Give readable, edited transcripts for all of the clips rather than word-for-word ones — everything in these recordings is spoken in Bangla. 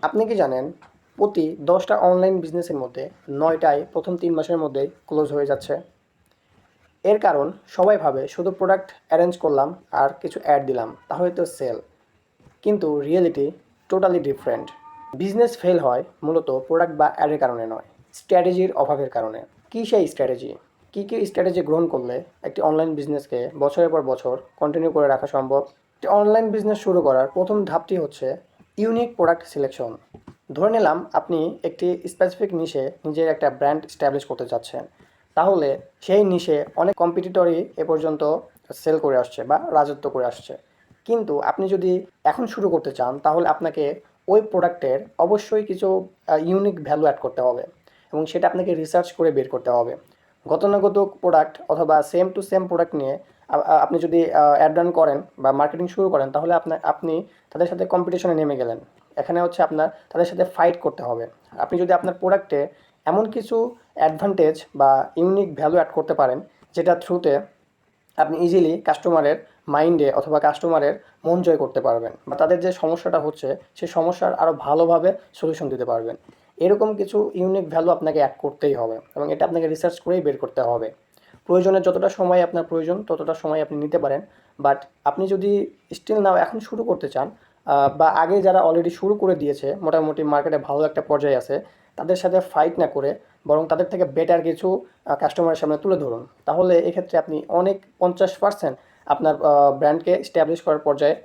আপনি কি জানেন প্রতি 10টা অনলাইন বিজনেসের মধ্যে 9টাই প্রথম 3 মাসের মধ্যেই ক্লোজ হয়ে যাচ্ছে? এর কারণ সবাই ভাবে শুধু প্রোডাক্ট অ্যারেঞ্জ করলাম আর কিছু অ্যাড দিলাম তাহলে তো সেল। কিন্তু reality totally different. Business fail হয় মূলত প্রোডাক্ট বা অ্যাডের কারণে নয়, স্ট্র্যাটেজির অভাবের কারণে। কী সেই স্ট্র্যাটেজি? কী স্ট্র্যাটেজি গ্রহণ করলে একটি অনলাইন বিজনেসকে বছরের পর বছর কন্টিনিউ করে রাখা সম্ভব? একটি অনলাইন বিজনেস শুরু করার প্রথম ধাপটি হচ্ছে ইউনিক প্রোডাক্ট সিলেকশন। ধরে নিলাম আপনি একটি স্পেসিফিক নিশে নিজের একটা ব্র্যান্ড স্ট্যাবলিশ করতে চাচ্ছেন। তাহলে সেই নিশে অনেক কম্পিটিটরই এ পর্যন্ত সেল করে আসছে বা রাজত্ব করে আসছে। কিন্তু আপনি যদি এখন শুরু করতে চান তাহলে আপনাকে ওই প্রোডাক্টের অবশ্যই কিছু ইউনিক ভ্যালু অ্যাড করতে হবে এবং সেটা আপনাকে রিসার্চ করে বের করতে হবে। গতানুগতিক প্রোডাক্ট অথবা সেম টু সেম প্রোডাক্ট নিয়ে আপনি যদি অ্যাড রান করেন বা মার্কেটিং শুরু করেন তাহলে আপনি তাদের সাথে কম্পিটিশনে নেমে গেলেন। এখানে হচ্ছে আপনার তাদের সাথে ফাইট করতে হবে। আপনি যদি আপনার প্রোডাক্টে এমন কিছু অ্যাডভান্টেজ বা ইউনিক ভ্যালু অ্যাড করতে পারেন যেটা থ্রুতে আপনি ইজিলি কাস্টমারের মাইন্ডে অথবা কাস্টমারের মন জয় করতে পারবেন বা তাদের যে সমস্যাটা হচ্ছে সেই সমস্যার আরও ভালোভাবে সলিউশন দিতে পারবেন, এরকম কিছু ইউনিক ভ্যালু আপনাকে অ্যাড করতেই হবে এবং এটা আপনাকে রিসার্চ করেই বের করতে হবে। প্রয়োজনে যতটা সময় আপনার প্রয়োজন ততটা সময় আপনি নিতে পারেন। বাট আপনি যদি স্টিল নাও এখন শুরু করতে চান বা আগে যারা অলরেডি শুরু করে দিয়েছে মোটামুটি মার্কেটে ভালো একটা পর্যায়ে আছে, তাদের সাথে ফাইট না করে বরং তাদের থেকে বেটার কিছু কাস্টমারের সামনে তুলে ধরুন। তাহলে এক্ষেত্রে আপনি অনেক 50% আপনার ব্র্যান্ডকে স্ট্যাবলিশ করার পর্যায়ে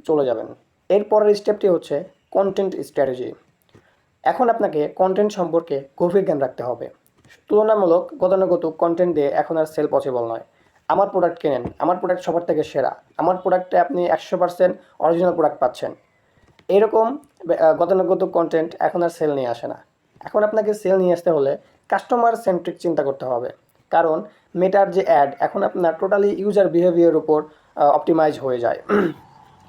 চলে যাবেন। এরপরের স্টেপটি হচ্ছে কন্টেন্ট স্ট্র্যাটেজি। এখন আপনাকে কন্টেন্ট সম্পর্কে গভীর জ্ঞান রাখতে হবে। তুলনামূলক গতানুগতিক কন্টেন্ট দিয়ে এখন আর সেল পসিবল নয়। আমার প্রোডাক্ট কেনেন, আমার প্রোডাক্ট সবার থেকে সেরা, আমার প্রোডাক্টে আপনি 100% অরিজিনাল প্রোডাক্ট পাচ্ছেন, এরকম গতানুগতিক কন্টেন্ট এখন আর সেল নিয়ে আসে না। এখন আপনাকে সেল নিয়ে আসতে হলে কাস্টমার সেন্ট্রিক চিন্তা করতে হবে। কারণ মেটার যে অ্যাড এখন আপনার টোটালি ইউজার বিহেভিয়ার উপর অপটিমাইজ হয়ে যায়।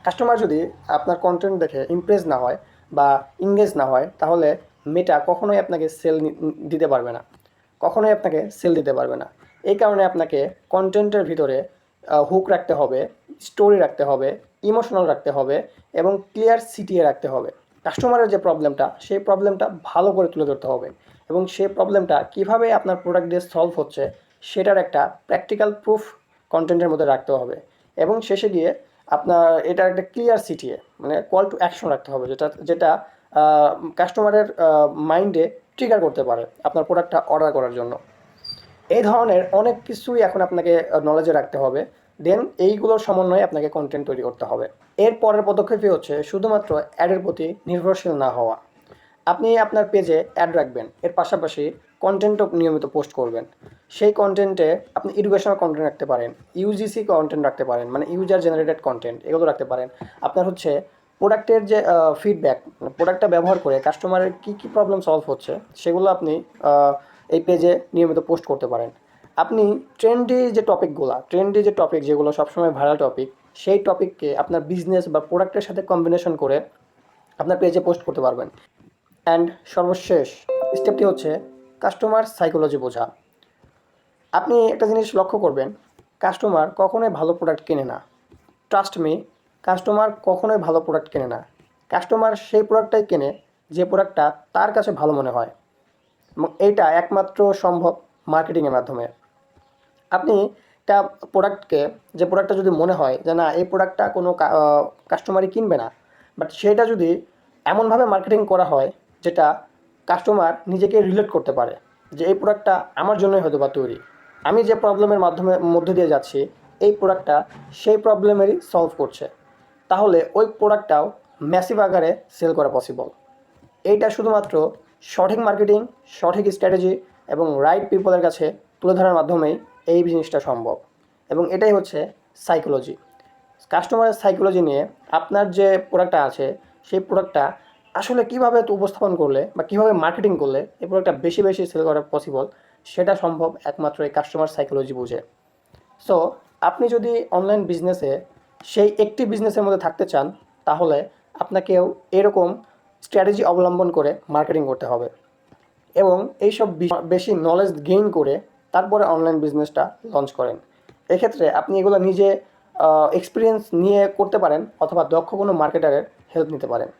কাস্টমার যদি আপনার কন্টেন্ট দেখে ইমপ্রেস না হয় বা ইংগেজ না হয় তাহলে মেটা কখনোই আপনাকে দিতে পারবে না, কখনোই আপনাকে সেল দিতে পারবে না। এই কারণে আপনাকে কন্টেন্টের ভিতরে হুক রাখতে হবে, স্টোরি রাখতে হবে, ইমোশনাল রাখতে হবে এবং ক্লিয়ার সিটিয়ে রাখতে হবে। কাস্টমারের যে প্রবলেমটা সেই প্রবলেমটা ভালো করে তুলে ধরতে হবে এবং সেই প্রবলেমটা কীভাবে আপনার প্রোডাক্ট দিয়ে সলভ হচ্ছে সেটার একটা প্র্যাকটিক্যাল প্রুফ কন্টেন্টের মধ্যে রাখতে হবে। এবং শেষে গিয়ে আপনার এটা একটা ক্লিয়ার সিটিয়ে মানে কল টু অ্যাকশন রাখতে হবে, যেটা যেটা কাস্টমারের মাইন্ডে ট্রিগার করতে পারে আপনার প্রোডাক্টটা অর্ডার করার জন্য। এই ধরনের অনেক কিছুই এখন আপনাকে নলেজে রাখতে হবে। দেন এইগুলোর সমন্বয়ে আপনাকে কন্টেন্ট তৈরি করতে হবে। এর পরের পদক্ষেপই হচ্ছে শুধুমাত্র অ্যাডের প্রতি নির্ভরশীল না হওয়া। আপনি আপনার পেজে অ্যাড রাখবেন, এর পাশাপাশি কন্টেন্টও নিয়মিত পোস্ট করবেন। সেই কন্টেন্টে আপনি এডুকেশনাল কন্টেন্ট রাখতে পারেন, ইউজিসি কন্টেন্ট রাখতে পারেন মানে ইউজার জেনারেটেড কন্টেন্ট, এগুলো রাখতে পারেন। আপনার হচ্ছে প্রোডাক্টের যে ফিডব্যাক, প্রোডাক্টটা ব্যবহার করে কাস্টমারের কী প্রবলেম সলভ হচ্ছে সেগুলো আপনি এই পেজে নিয়মিত পোস্ট করতে পারেন। আপনি ট্রেন্ডি যে টপিক যেগুলো সবসময় ভাইরাল টপিক, সেই টপিককে আপনার বিজনেস বা প্রোডাক্টের সাথে কম্বিনেশন করে আপনার পেজে পোস্ট করতে পারবেন। অ্যান্ড সর্বশেষ স্টেপটি হচ্ছে কাস্টমার সাইকোলজি বোঝা। আপনি একটা জিনিস লক্ষ্য করবেন, কাস্টমার কখনোই ভালো প্রোডাক্ট কেনে না। ট্রাস্ট মি, কাস্টমার কখনোই ভালো প্রোডাক্ট কেনে না। কাস্টমার সেই প্রোডাক্টটাই কেনে যে প্রোডাক্টটা তার কাছে ভালো মনে হয় এবং এইটা একমাত্র সম্ভব মার্কেটিংয়ের মাধ্যমে। আপনি একটা প্রোডাক্টকে, যে প্রোডাক্টটা যদি মনে হয় যে না এই প্রোডাক্টটা কোনো কাস্টমারই কিনবে না, বাট সেটা যদি এমনভাবে মার্কেটিং করা হয় যেটা কাস্টমার নিজেকে রিলেট করতে পারে যে এই প্রোডাক্টটা আমার জন্যই হয়তো বা তৈরি, আমি যে প্রবলেমের মধ্যে দিয়ে যাচ্ছি এই প্রোডাক্টটা সেই প্রবলেমেরই সলভ করছে, তাহলে ওই প্রোডাক্টটাও ম্যাসিভ আকারে সেল করা পসিবল। এইটা শুধুমাত্র সঠিক মার্কেটিং, সঠিক স্ট্র্যাটেজি এবং রাইট পিপলের কাছে তুলে ধরার মাধ্যমেই এই জিনিসটা সম্ভব। এবং এটাই হচ্ছে সাইকোলজি। কাস্টমারের সাইকোলজি নিয়ে আপনার যে প্রোডাক্টটা আছে সেই প্রোডাক্টটা আসলে কীভাবে উপস্থাপন করলে বা কীভাবে মার্কেটিং করলে এই প্রোডাক্টটা বেশি বেশি সেল করা পসিবল, সেটা সম্ভব একমাত্র এই কাস্টমার সাইকোলজি বুঝে। সো আপনি যদি অনলাইন বিজনেসে সেই একটি বিজনেসের মধ্যে থাকতে চান তাহলে আপনাকেও এরকম স্ট্র্যাটেজি অবলম্বন করে মার্কেটিং করতে হবে এবং এইসব বেশি নলেজ গেইন করে তারপরে অনলাইন বিজনেসটা লঞ্চ করেন। এক্ষেত্রে আপনি এগুলো নিজে এক্সপিরিয়েন্স নিয়ে করতে পারেন অথবা দক্ষ কোনো মার্কেটারের হেল্প নিতে পারেন।